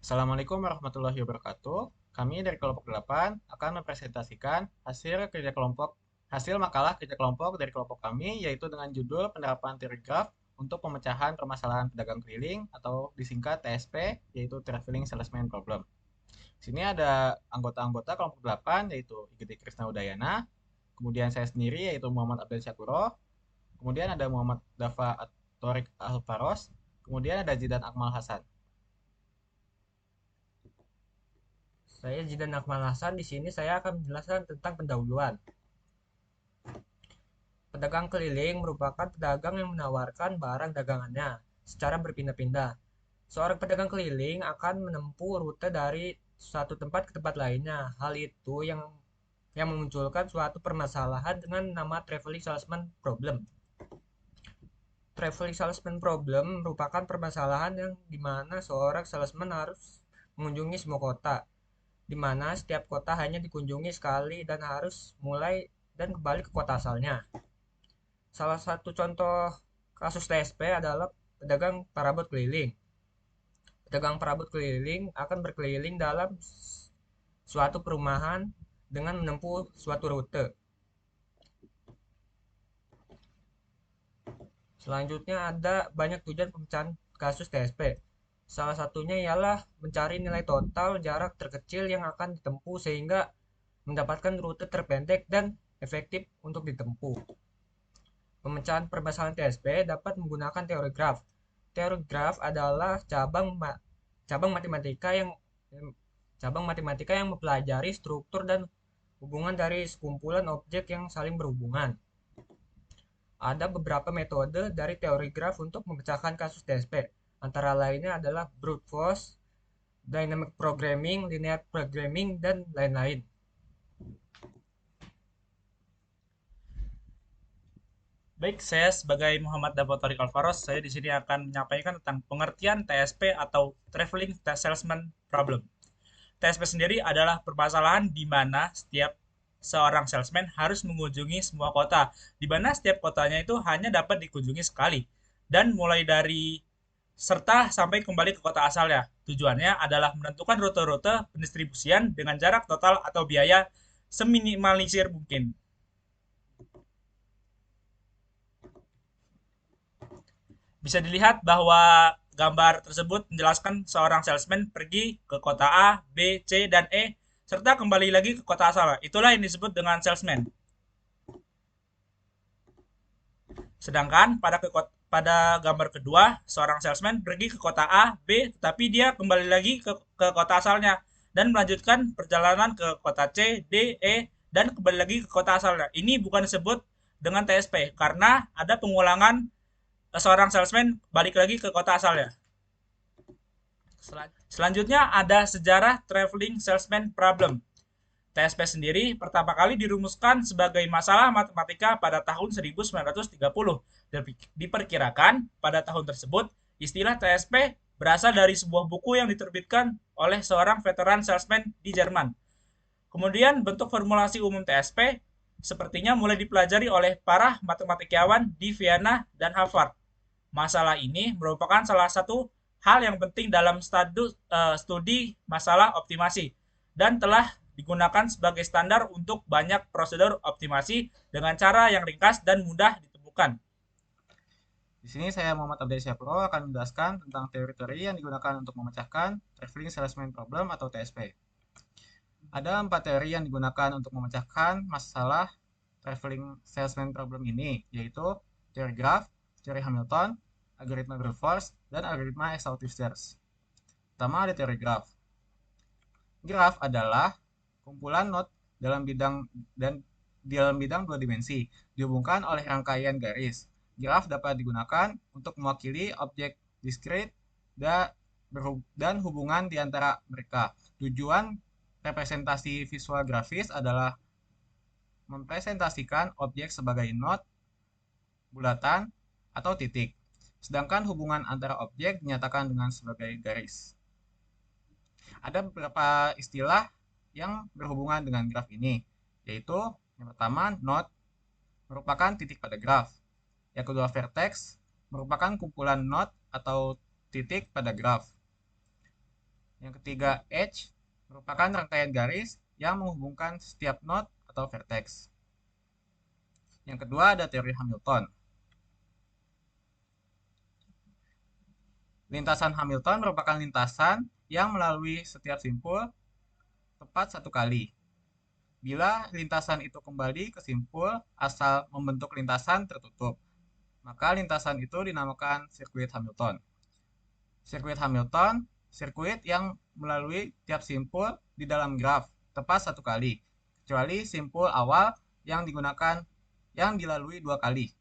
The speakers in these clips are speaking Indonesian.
Assalamualaikum warahmatullahi wabarakatuh. Kami dari kelompok 8 akan mempresentasikan hasil makalah kerja kelompok dari kelompok kami yaitu dengan judul penerapan teori graf untuk pemecahan permasalahan pedagang keliling atau disingkat TSP yaitu Traveling Salesman Problem. Di sini ada anggota-anggota kelompok 8 yaitu Igede Krisna Udayana, kemudian saya sendiri yaitu Muhammad Abdul Syakuro, kemudian ada Muhammad Dafa Torik Alvaros, kemudian ada Zidan Akmal Hasan. Saya Jidan Akmal Hasan. Di sini saya akan menjelaskan tentang pendahuluan. Pedagang keliling merupakan pedagang yang menawarkan barang dagangannya secara berpindah-pindah. Seorang pedagang keliling akan menempuh rute dari suatu tempat ke tempat lainnya. Hal itu yang memunculkan suatu permasalahan dengan nama traveling salesman problem. Traveling salesman problem merupakan permasalahan yang dimana seorang salesman harus mengunjungi semua kota, di mana setiap kota hanya dikunjungi sekali dan harus mulai dan kembali ke kota asalnya. Salah satu contoh kasus TSP adalah pedagang parabot keliling. Pedagang parabot keliling akan berkeliling dalam suatu perumahan dengan menempuh suatu rute. Selanjutnya ada banyak tujuan pemecahan kasus TSP. Salah satunya ialah mencari nilai total jarak terkecil yang akan ditempuh sehingga mendapatkan rute terpendek dan efektif untuk ditempuh. Pemecahan permasalahan TSP dapat menggunakan teori graf. Teori graf adalah cabang matematika yang mempelajari struktur dan hubungan dari sekumpulan objek yang saling berhubungan. Ada beberapa metode dari teori graf untuk memecahkan kasus TSP. Antara lainnya adalah brute force, dynamic programming, linear programming, dan lain-lain. Baik, saya sebagai Muhammad Dapotori Alvaros, saya di sini akan menyampaikan tentang pengertian TSP atau Traveling Salesman Problem. TSP sendiri adalah permasalahan di mana setiap seorang salesman harus mengunjungi semua kota, di mana setiap kotanya itu hanya dapat dikunjungi sekali, dan mulai dari serta sampai kembali ke kota asalnya. Tujuannya adalah menentukan rute-rute pendistribusian dengan jarak total atau biaya seminimalisir mungkin. Bisa dilihat bahwa gambar tersebut menjelaskan seorang salesman pergi ke kota A, B, C, dan E, serta kembali lagi ke kota asal. Itulah yang disebut dengan salesman. Sedangkan pada gambar kedua, seorang salesman pergi ke kota A, B, tetapi dia kembali lagi ke kota asalnya dan melanjutkan perjalanan ke kota C, D, E, dan kembali lagi ke kota asalnya. Ini bukan disebut dengan TSP karena ada pengulangan seorang salesman balik lagi ke kota asalnya. Selanjutnya ada sejarah Traveling Salesman Problem. TSP sendiri pertama kali dirumuskan sebagai masalah matematika pada tahun 1930 dan diperkirakan pada tahun tersebut istilah TSP berasal dari sebuah buku yang diterbitkan oleh seorang veteran salesman di Jerman. Kemudian bentuk formulasi umum TSP sepertinya mulai dipelajari oleh para matematikawan di Vienna dan Harvard. Masalah ini merupakan salah satu hal yang penting dalam studi masalah optimasi dan telah digunakan sebagai standar untuk banyak prosedur optimasi dengan cara yang ringkas dan mudah ditemukan. Di sini saya Muhammad Abdel Syapro akan menjelaskan tentang teori-teori yang digunakan untuk memecahkan Traveling Salesman Problem atau TSP. Ada 4 teori yang digunakan untuk memecahkan masalah Traveling Salesman Problem ini, yaitu teori graph, teori Hamilton, algoritma brute force, dan algoritma exhaustive search. Pertama ada teori graph. Graph adalah kumpulan not dalam bidang dan dalam bidang dua dimensi dihubungkan oleh rangkaian garis. Graf dapat digunakan untuk mewakili objek diskrit dan hubungan di antara mereka. Tujuan representasi visual grafis adalah mempresentasikan objek sebagai not, bulatan, atau titik. Sedangkan hubungan antara objek dinyatakan dengan sebagai garis. Ada beberapa istilah yang berhubungan dengan graf ini, yaitu yang pertama node merupakan titik pada graf. Yang kedua vertex merupakan kumpulan node atau titik pada graf. Yang ketiga, edge merupakan rangkaian garis yang menghubungkan setiap node atau vertex. Yang kedua ada teori Hamilton. Lintasan Hamilton merupakan lintasan yang melalui setiap simpul tepat satu kali. Bila lintasan itu kembali ke simpul asal membentuk lintasan tertutup, maka lintasan itu dinamakan sirkuit Hamilton. Sirkuit Hamilton, sirkuit yang melalui tiap simpul di dalam graf tepat satu kali, kecuali simpul awal yang digunakan yang dilalui dua kali.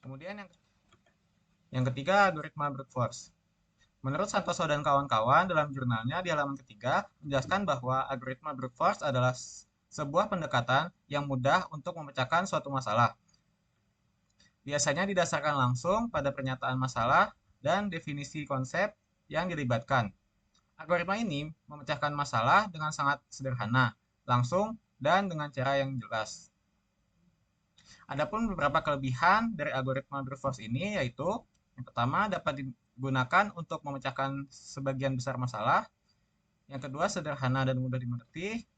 Kemudian yang ketiga, algoritma brute force. Menurut Santoso dan kawan-kawan dalam jurnalnya di halaman ketiga menjelaskan bahwa algoritma brute force adalah sebuah pendekatan yang mudah untuk memecahkan suatu masalah. Biasanya didasarkan langsung pada pernyataan masalah dan definisi konsep yang dilibatkan. Algoritma ini memecahkan masalah dengan sangat sederhana, langsung, dan dengan cara yang jelas. Adapun beberapa kelebihan dari algoritma brute force ini yaitu yang pertama dapat digunakan untuk memecahkan sebagian besar masalah. Yang kedua sederhana dan mudah dimengerti.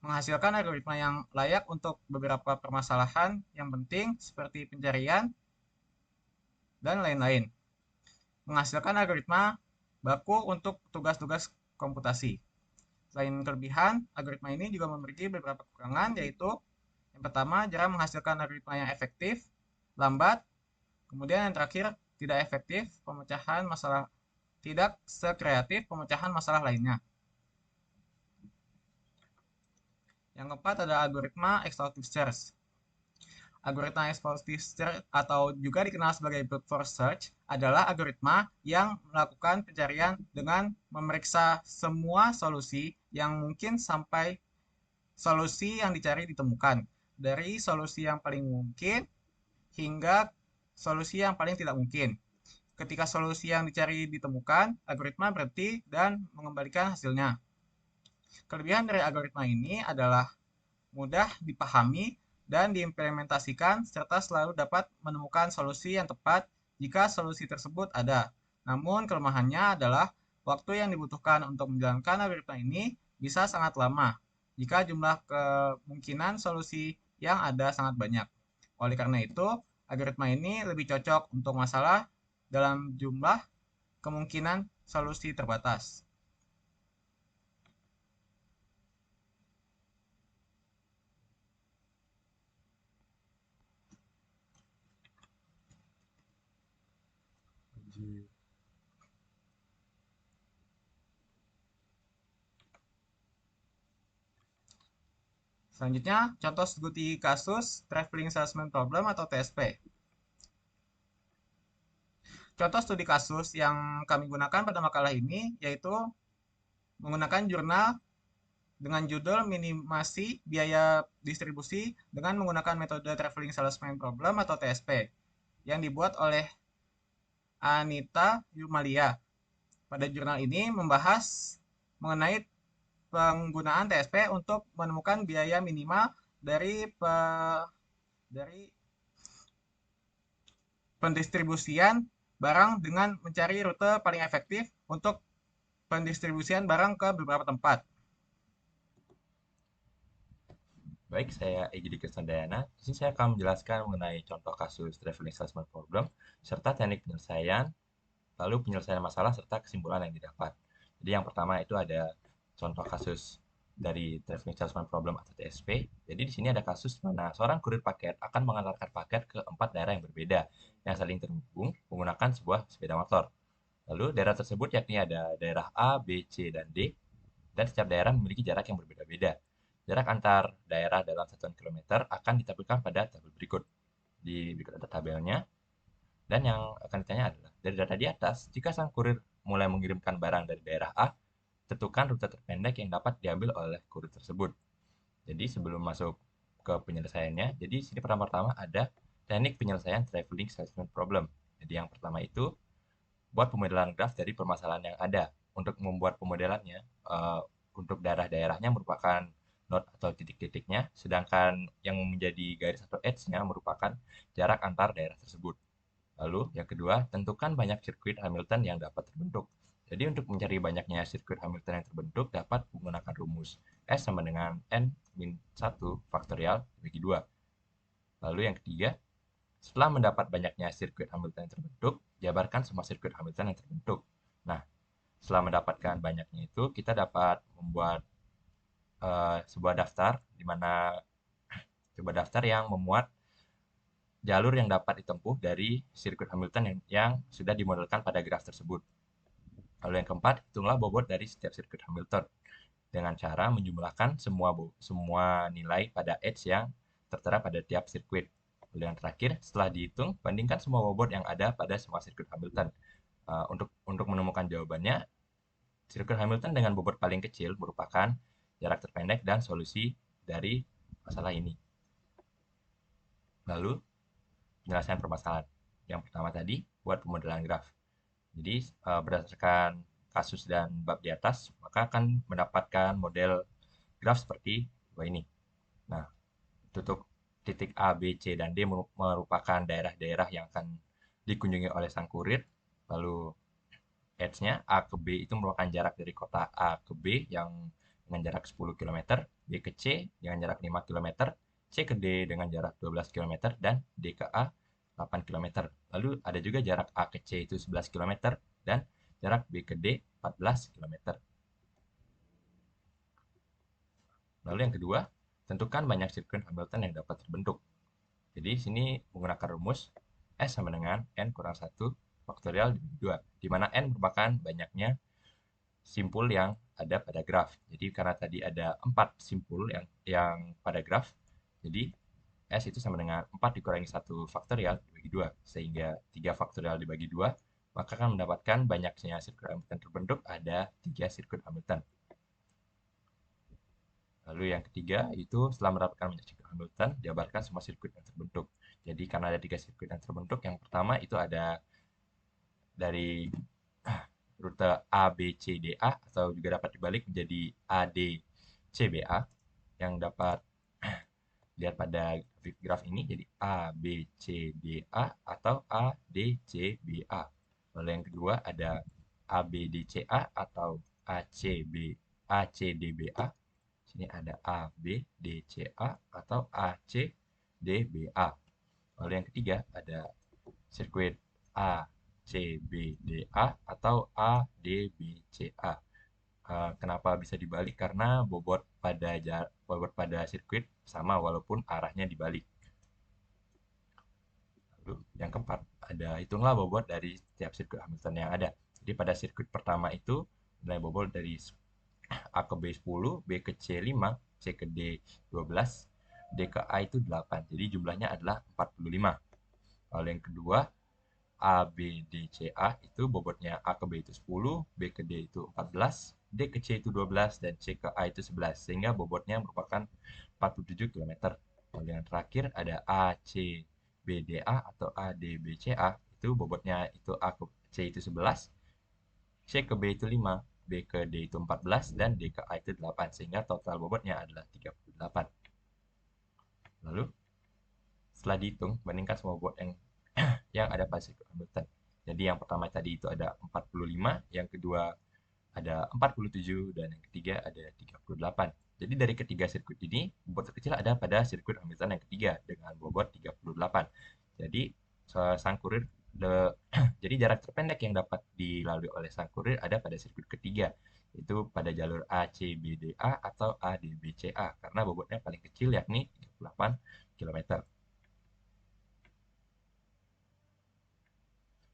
Menghasilkan algoritma yang layak untuk beberapa permasalahan yang penting seperti pencarian dan lain-lain. Menghasilkan algoritma baku untuk tugas-tugas komputasi. Selain kelebihan, algoritma ini juga memiliki beberapa kekurangan yaitu yang pertama, jarang menghasilkan algoritma yang efektif, lambat, kemudian yang terakhir, tidak efektif pemecahan masalah, tidak sekreatif pemecahan masalah lainnya. Yang keempat ada algoritma exhaustive search. Algoritma exhaustive search atau juga dikenal sebagai brute force search adalah algoritma yang melakukan pencarian dengan memeriksa semua solusi yang mungkin sampai solusi yang dicari ditemukan. Dari solusi yang paling mungkin hingga solusi yang paling tidak mungkin. Ketika solusi yang dicari ditemukan, algoritma berhenti dan mengembalikan hasilnya. Kelebihan dari algoritma ini adalah mudah dipahami dan diimplementasikan serta selalu dapat menemukan solusi yang tepat jika solusi tersebut ada. Namun kelemahannya adalah waktu yang dibutuhkan untuk menjalankan algoritma ini bisa sangat lama jika jumlah kemungkinan solusi yang ada sangat banyak. Oleh karena itu, algoritma ini lebih cocok untuk masalah dalam jumlah kemungkinan solusi terbatas. Selanjutnya, contoh studi kasus Traveling Salesman Problem atau TSP. Contoh studi kasus yang kami gunakan pada makalah ini yaitu menggunakan jurnal dengan judul Minimasi Biaya Distribusi dengan menggunakan metode Traveling Salesman Problem atau TSP yang dibuat oleh Anita Yumalia. Pada jurnal ini membahas mengenai penggunaan TSP untuk menemukan biaya minimal dari pendistribusian barang dengan mencari rute paling efektif untuk pendistribusian barang ke beberapa tempat. Baik, saya Egy Dikir Sandayana. Di sini saya akan menjelaskan mengenai contoh kasus traveling salesman problem serta teknik penyelesaian, lalu penyelesaian masalah serta kesimpulan yang didapat. Jadi yang pertama itu ada contoh kasus dari traveling salesman problem atau TSP. Jadi di sini ada kasus di mana seorang kurir paket akan mengantarkan paket ke 4 daerah yang berbeda yang saling terhubung menggunakan sebuah sepeda motor. Lalu daerah tersebut yakni ada daerah A, B, C, dan D, dan setiap daerah memiliki jarak yang berbeda-beda. Jarak antar daerah dalam satuan kilometer akan ditampilkan pada tabel berikut. Di berikut ada tabelnya. Dan yang akan ditanya adalah, dari data di atas, jika sang kurir mulai mengirimkan barang dari daerah A, tentukan rute terpendek yang dapat diambil oleh kurir tersebut. Jadi sebelum masuk ke penyelesaiannya, jadi sini pertama-tama ada teknik penyelesaian traveling salesman problem. Jadi yang pertama itu, buat pemodelan graf dari permasalahan yang ada. Untuk membuat pemodelannya, untuk daerah-daerahnya merupakan node atau titik-titiknya, sedangkan yang menjadi garis atau edge-nya merupakan jarak antar daerah tersebut. Lalu yang kedua, tentukan banyak sirkuit Hamilton yang dapat terbentuk. Jadi untuk mencari banyaknya sirkuit Hamilton yang terbentuk dapat menggunakan rumus S sama dengan N-1 faktorial dibagi 2. Lalu yang ketiga, setelah mendapat banyaknya sirkuit Hamilton yang terbentuk, jabarkan semua sirkuit Hamilton yang terbentuk. Nah, setelah mendapatkan banyaknya itu, kita dapat membuat sebuah daftar, di mana sebuah daftar yang memuat jalur yang dapat ditempuh dari sirkuit Hamilton yang sudah dimodelkan pada graf tersebut. Lalu yang keempat, hitunglah bobot dari setiap sirkuit Hamilton dengan cara menjumlahkan semua nilai pada edge yang tertera pada tiap sirkuit. Lalu yang terakhir, setelah dihitung, bandingkan semua bobot yang ada pada semua sirkuit Hamilton. Untuk menemukan jawabannya, sirkuit Hamilton dengan bobot paling kecil merupakan jarak terpendek dan solusi dari masalah ini. Lalu, penyelesaian permasalahan. Yang pertama tadi, buat pemodelan graf. Jadi, berdasarkan kasus dan bab di atas, maka akan mendapatkan model graf seperti ini. Nah, untuk titik A, B, C, dan D merupakan daerah-daerah yang akan dikunjungi oleh sang kurir. Lalu, edge-nya A ke B itu merupakan jarak dari kota A ke B yang dengan jarak 10 km, B ke C dengan jarak 5 km, C ke D dengan jarak 12 km, dan D ke A 8 km. Lalu ada juga jarak A ke C itu 11 km, dan jarak B ke D 14 km. Lalu yang kedua, tentukan banyak sirkuit Hamilton yang dapat terbentuk. Jadi sini menggunakan rumus S sama dengan N kurang 1 faktorial dibagi 2, di mana N merupakan banyaknya simpul yang ada pada graf. Jadi karena tadi ada 4 simpul yang pada graf, jadi S itu sama dengan 4 dikurangi 1 faktorial dibagi 2, sehingga 3 faktorial dibagi 2, maka akan mendapatkan banyaknya sirkuit Hamilton terbentuk ada 3 sirkuit Hamilton. Lalu yang ketiga, itu setelah mendapatkan banyak sirkuit Hamilton, jabarkan semua sirkuit yang terbentuk. Jadi karena ada 3 sirkuit yang terbentuk, yang pertama itu ada dari rute A, B, C, D, A, atau juga dapat dibalik menjadi A, D, C, B, A, yang dapat lihat pada graf ini jadi A, B, C, D, A, atau A, D, C, B, A. Lalu yang kedua ada A, B, D, C, A, atau A, C, B, A, C, D, B, A. Sini ada A, B, D, C, A, atau A, C, D, B, A. Lalu yang ketiga ada sirkuit A, C, B, D, A, atau A, D, B, C, A. Kenapa bisa dibalik? Karena bobot pada sirkuit sama walaupun arahnya dibalik. Lalu yang keempat, hitunglah bobot dari setiap sirkuit Hamilton yang ada. Jadi pada sirkuit pertama itu nilai bobot dari A ke B 10, B ke C 5, C ke D 12, D ke A itu 8. Jadi jumlahnya adalah 45. Lalu yang kedua, A, B, D, C, A itu bobotnya A ke B itu 10, B ke D itu 14, D ke C itu 12, dan C ke A itu 11. Sehingga bobotnya merupakan 47 km. Lalu yang terakhir ada A, C, B, D, A atau A, D, B, C, A. Itu bobotnya itu A ke C itu 11, C ke B itu 5, B ke D itu 14, dan D ke A itu 8. Sehingga total bobotnya adalah 38. Lalu setelah dihitung, bandingkan semua bobot yang ada pada sirkuit Hamilton. Jadi yang pertama tadi itu ada 45, yang kedua ada 47, dan yang ketiga ada 38. Jadi dari ketiga sirkuit ini, bobot terkecil ada pada sirkuit Hamilton yang ketiga dengan bobot 38. Jadi sang kurir jadi jarak terpendek yang dapat dilalui oleh sang kurir ada pada sirkuit ketiga, yaitu pada jalur A, C, B, D, A atau A, D, B, C, A karena bobotnya paling kecil yakni 38 km.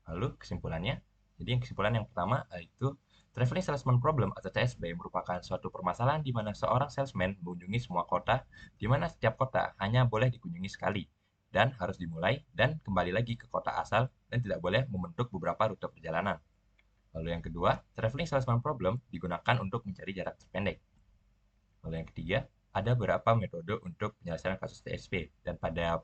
Lalu kesimpulannya, jadi kesimpulan yang pertama yaitu Traveling Salesman Problem atau TSP merupakan suatu permasalahan di mana seorang salesman mengunjungi semua kota, di mana setiap kota hanya boleh dikunjungi sekali, dan harus dimulai dan kembali lagi ke kota asal, dan tidak boleh membentuk beberapa rute perjalanan. Lalu yang kedua, Traveling Salesman Problem digunakan untuk mencari jarak terpendek. Lalu yang ketiga, ada beberapa metode untuk penyelesaian kasus TSP, dan pada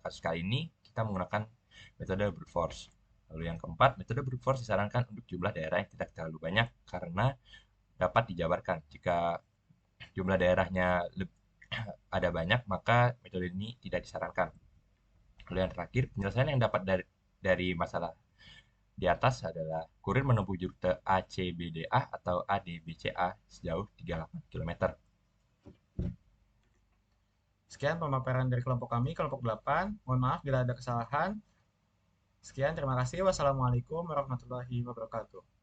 kasus kali ini kita menggunakan metode brute force. Lalu yang keempat, metode brute force disarankan untuk jumlah daerah yang tidak terlalu banyak karena dapat dijabarkan. Jika jumlah daerahnya ada banyak, maka metode ini tidak disarankan. Lalu yang terakhir, penyelesaian yang dapat dari masalah di atas adalah kurir menempuh rute ACBDA atau ADBCA sejauh 38 km. Sekian pemaparan dari kelompok kami, kelompok 8. Mohon maaf bila ada kesalahan. Sekian, terima kasih. Wassalamualaikum warahmatullahi wabarakatuh.